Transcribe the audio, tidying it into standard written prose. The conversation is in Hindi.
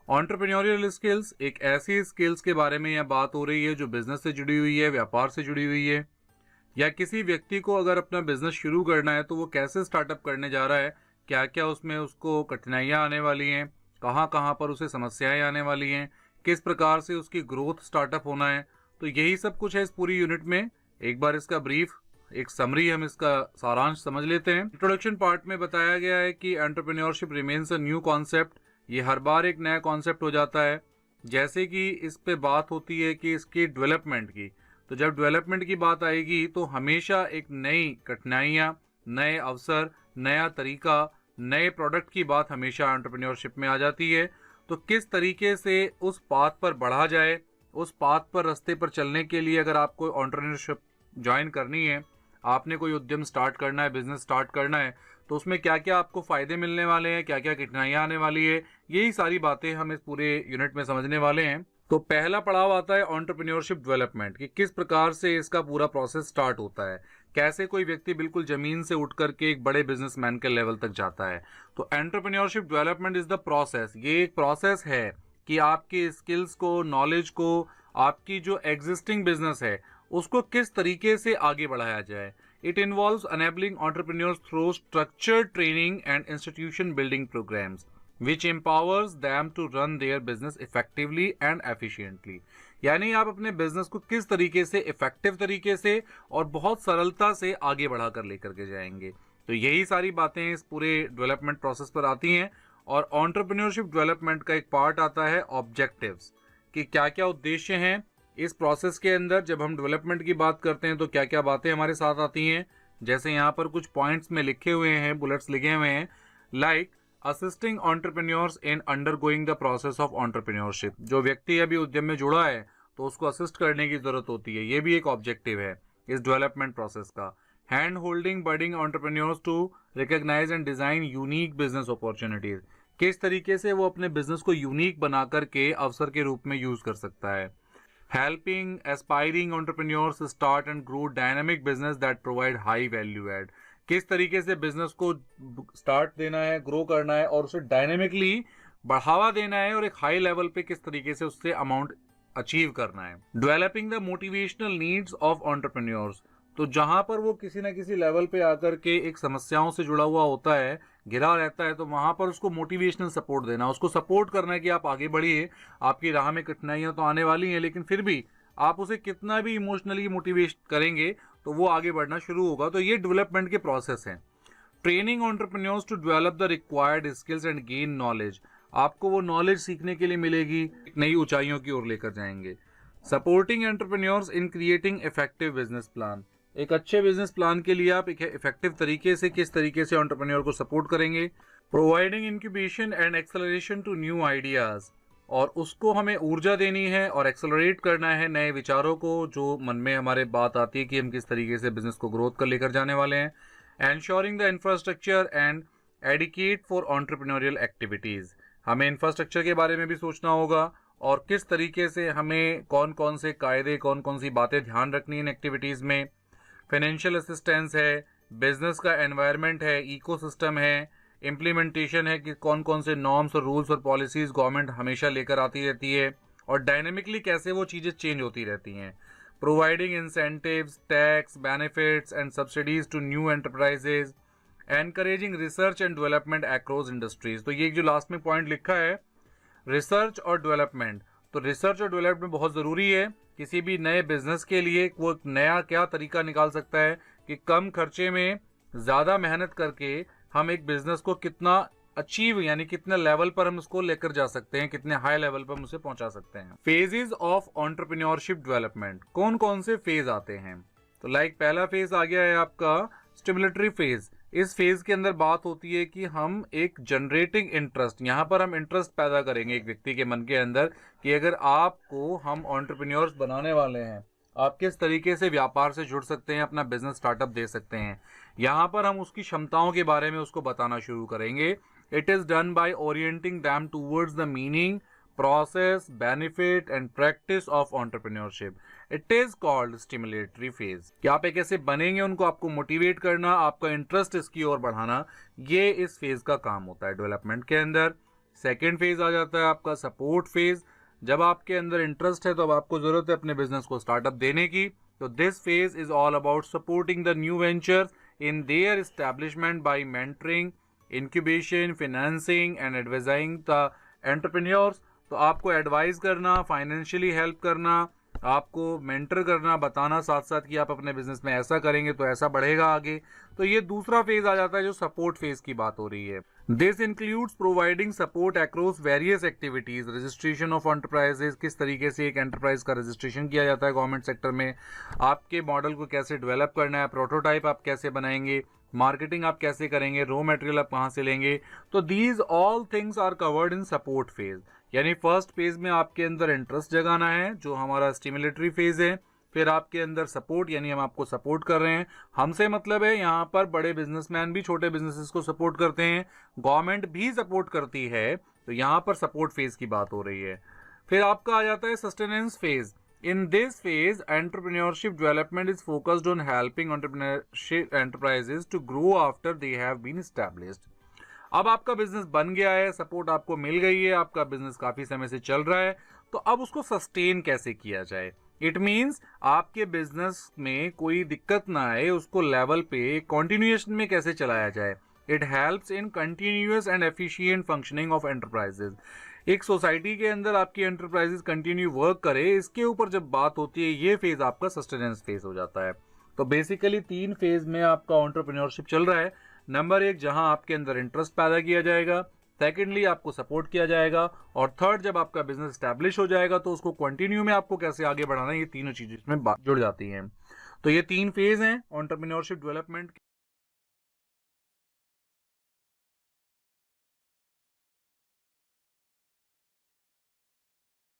एंटरप्रेन्योरियल स्किल्स एक ऐसी स्किल्स के बारे में यह बात हो रही है जो बिजनेस से जुड़ी हुई है, व्यापार से जुड़ी हुई है, या किसी व्यक्ति को अगर अपना बिजनेस शुरू करना है तो वो कैसे स्टार्टअप करने जा रहा है, क्या क्या उसमें उसको कठिनाइयाँ आने वाली हैं, कहाँ कहाँ पर उसे समस्याएं आने वाली हैं, किस प्रकार से उसकी ग्रोथ स्टार्टअप होना है। तो यही सब कुछ है इस पूरी यूनिट में। एक बार इसका ब्रीफ, एक समरी, हम इसका सारांश समझ लेते हैं। इंट्रोडक्शन पार्ट में बताया गया है कि entrepreneurship remains a new concept. ये हर बार एक नया कॉन्सेप्ट हो जाता है। जैसे कि इस पे बात होती है कि इसकी डेवलपमेंट की, तो जब डेवलपमेंट की बात आएगी तो हमेशा एक नई कठिनाइयाँ, नए अवसर, नया तरीका, नए प्रोडक्ट की बात हमेशा एंटरप्रेन्योरशिप में आ जाती है। तो किस तरीके से उस पाथ पर बढ़ा जाए, उस पाथ पर रास्ते पर चलने के लिए अगर आपको एंटरप्रेन्योरशिप ज्वाइन करनी है, आपने कोई उद्यम स्टार्ट करना है, बिजनेस स्टार्ट करना है, तो उसमें क्या क्या आपको फायदे मिलने वाले हैं, क्या क्या कठिनाइयाँ आने वाली है, यही सारी बातें हम इस पूरे यूनिट में समझने वाले हैं। तो पहला पड़ाव आता है एंटरप्रेन्योरशिप डेवलपमेंट, कि किस प्रकार से इसका पूरा प्रोसेस स्टार्ट होता है, कैसे कोई व्यक्ति बिल्कुल जमीन से उठ करके एक बड़े बिजनेसमैन के लेवल तक जाता है। तो entrepreneurship development is the process. ये एक प्रोसेस है कि आपकी स्किल्स को, नॉलेज को, आपकी जो एग्जिस्टिंग बिजनेस है उसको किस तरीके से आगे बढ़ाया जाए। It involves enabling entrepreneurs through structured training and institution building programs which empowers them to run their business effectively and efficiently। यानी आप अपने बिजनेस को किस तरीके से इफेक्टिव तरीके से और बहुत सरलता से आगे बढ़ाकर लेकर के जाएंगे। तो यही सारी बातें इस पूरे डेवलपमेंट प्रोसेस पर आती हैं। और एंटरप्रेन्योरशिप डेवलपमेंट का एक पार्ट आता है ऑब्जेक्टिव्स, कि क्या क्या उद्देश्य हैं इस प्रोसेस के अंदर। जब हम डेवलपमेंट की बात करते हैं तो क्या क्या बातें हमारे साथ आती हैं। जैसे यहाँ पर कुछ पॉइंट्स में लिखे हुए हैं, बुलेट्स लिखे हुए हैं, like assisting entrepreneurs in undergoing the process of entrepreneurship. जो व्यक्ति अभी उद्यम में जुड़ा है तो उसको असिस्ट करने की जरूरत होती है, ये भी एक ऑब्जेक्टिव है इस डेवलपमेंट प्रोसेस का। Hand holding budding entrepreneurs to recognise and design unique business opportunities. किस तरीके से वो अपने बिजनेस को यूनिक बना करके अवसर के रूप में यूज कर सकता है। Helping aspiring entrepreneurs start and grow dynamic business that provide high value add। किस तरीके से बिजनेस को स्टार्ट देना है, ग्रो करना है और उसे डायनेमिकली बढ़ावा देना है, और एक हाई लेवल पे किस तरीके से उससे अमाउंट अचीव करना है। Developing the motivational needs of entrepreneurs. तो जहां पर वो किसी ना किसी लेवल पे आकर के एक समस्याओं से जुड़ा हुआ होता है, घिरा रहता है, तो वहां पर उसको मोटिवेशनल सपोर्ट देना, उसको सपोर्ट करना है कि आप आगे बढ़िए, आपकी राह में कठिनाइयां तो आने वाली हैं, लेकिन फिर भी आप उसे कितना भी इमोशनली मोटिवेट करेंगे तो वो आगे बढ़ना शुरू होगा। तो ये डेवलपमेंट के प्रोसेस हैं। Training entrepreneurs to develop the required skills and gain knowledge. आपको वो नॉलेज सीखने के लिए मिलेगी, नई ऊंचाइयों की ओर लेकर जाएंगे। Supporting entrepreneurs in creating effective business plan. एक अच्छे बिजनेस प्लान के लिए आप एक इफेक्टिव तरीके से किस तरीके से एंटरप्रेन्योर को सपोर्ट करेंगे। Providing incubation and acceleration to new ideas. और उसको हमें ऊर्जा देनी है और एक्सेलरेट करना है नए विचारों को, जो मन में हमारे बात आती है कि हम किस तरीके से बिजनेस को ग्रोथ कर लेकर जाने वाले हैं। Ensuring the infrastructure and adequate for entrepreneurial activities. हमें इंफ्रास्ट्रक्चर के बारे में भी सोचना होगा और किस तरीके से हमें कौन कौन से कायदे, कौन कौन सी बातें ध्यान रखनी है इन एक्टिविटीज में। फाइनेंशियल असिस्टेंस है, बिजनेस का एनवायरनमेंट है, इकोसिस्टम है, इम्प्लीमेंटेशन है कि कौन कौन से नॉर्म्स और रूल्स और पॉलिसीज गवर्नमेंट हमेशा लेकर आती रहती है और डायनेमिकली कैसे वो चीज़ें चेंज होती रहती हैं। Providing incentives, tax benefits and subsidies to new enterprises. Encouraging research and development across industries. तो ये जो लास्ट में पॉइंट लिखा है, रिसर्च और डेवलपमेंट, तो रिसर्च और डेवलपमेंट बहुत ज़रूरी है किसी भी नए बिजनेस के लिए। वो नया क्या तरीका निकाल सकता है कि कम खर्चे में ज़्यादा मेहनत करके हम एक बिजनेस को कितना अचीव, यानी कितने लेवल पर हम उसको लेकर जा सकते हैं, कितने हाई लेवल पर हम उसे पहुंचा सकते हैं। फेजेस ऑफ एंटरप्रेन्योरशिप डेवलपमेंट, कौन कौन से फेज आते हैं। तो लाइक पहला फेज आ गया है आपका स्टिमुलेटरी फेज। इस फेज के अंदर बात होती है कि हम एक जनरेटिंग इंटरेस्ट, यहाँ पर हम इंटरेस्ट पैदा करेंगे एक व्यक्ति के मन के अंदर कि अगर आपको हम एंटरप्रेन्योर्स बनाने वाले हैं, आप किस तरीके से व्यापार से जुड़ सकते हैं, अपना बिजनेस स्टार्टअप दे सकते हैं। यहाँ पर हम उसकी क्षमताओं के बारे में उसको बताना शुरू करेंगे। It is done by orienting them towards the meaning, process, benefit and practice of entrepreneurship. It is called stimulatory phase। कि आप एक ऐसे बनेंगे, उनको आपको मोटिवेट करना, आपका इंटरेस्ट इसकी ओर बढ़ाना, ये इस फेज का काम होता है डेवलपमेंट के अंदर। सेकेंड फेज आ जाता है आपका सपोर्ट फेज। जब आपके अंदर इंटरेस्ट है तो अब आपको जरूरत है अपने बिजनेस को स्टार्टअप देने की, तो this phase is all about supporting the new ventures in their establishment by mentoring, incubation, financing and advising the entrepreneurs. तो आपको एडवाइस करना, फाइनेंशियली हेल्प करना, आपको मेंटर करना, बताना साथ साथ कि आप अपने बिजनेस में ऐसा करेंगे तो ऐसा बढ़ेगा आगे। तो ये दूसरा फेज आ जाता है जो सपोर्ट फेज की बात हो रही है। This includes providing support across various activities, registration of enterprises, किस तरीके से एक एंटरप्राइज का रजिस्ट्रेशन किया जाता है गवर्नमेंट सेक्टर में, आपके मॉडल को कैसे डेवलप करना है, प्रोटोटाइप आप कैसे बनाएंगे, मार्केटिंग आप कैसे करेंगे, रॉ मटेरियल आप कहाँ से लेंगे। तो these all things are covered in support phase. यानी फर्स्ट फेज में आपके अंदर इंटरेस्ट जगाना है जो हमारा स्टिमुलेटरी फेज है, फिर आपके अंदर सपोर्ट, यानी हम आपको सपोर्ट कर रहे हैं। हमसे मतलब है यहाँ पर बड़े बिजनेसमैन भी छोटे बिजनेसेस को सपोर्ट करते हैं, गवर्नमेंट भी सपोर्ट करती है, तो यहाँ पर सपोर्ट फेज की बात हो रही है। फिर आपका आ जाता है sustenance phase. In this phase, entrepreneurship development is focused on helping entrepreneurship enterprises to grow after they have been established. अब आपका बिजनेस बन गया है, सपोर्ट आपको मिल गई है, आपका बिजनेस काफी समय से चल रहा है, तो अब उसको सस्टेन कैसे किया जाए। इट मीन्स आपके बिजनेस में कोई दिक्कत ना आए, उसको लेवल पे कॉन्टिन्यूएशन में कैसे चलाया जाए। It helps in continuous and efficient functioning of enterprises. एक सोसाइटी के अंदर आपकी एंटरप्राइजेस कंटिन्यू वर्क करे, इसके ऊपर जब बात होती है, ये फेज आपका सस्टेनेंस फेज हो जाता है। तो बेसिकली 3 फेज में आपका एंटरप्रेन्योरशिप चल रहा है। नंबर 1 जहां आपके अंदर इंटरेस्ट पैदा किया जाएगा, सेकेंडली आपको सपोर्ट किया जाएगा, और थर्ड जब आपका बिजनेस स्टैब्लिश हो जाएगा तो उसको कंटिन्यू में आपको कैसे आगे बढ़ाना है, ये तीनों चीजें इसमें जुड़ जाती हैं। तो ये 3 फेज हैं एंटरप्रेन्योरशिप डेवलपमेंट।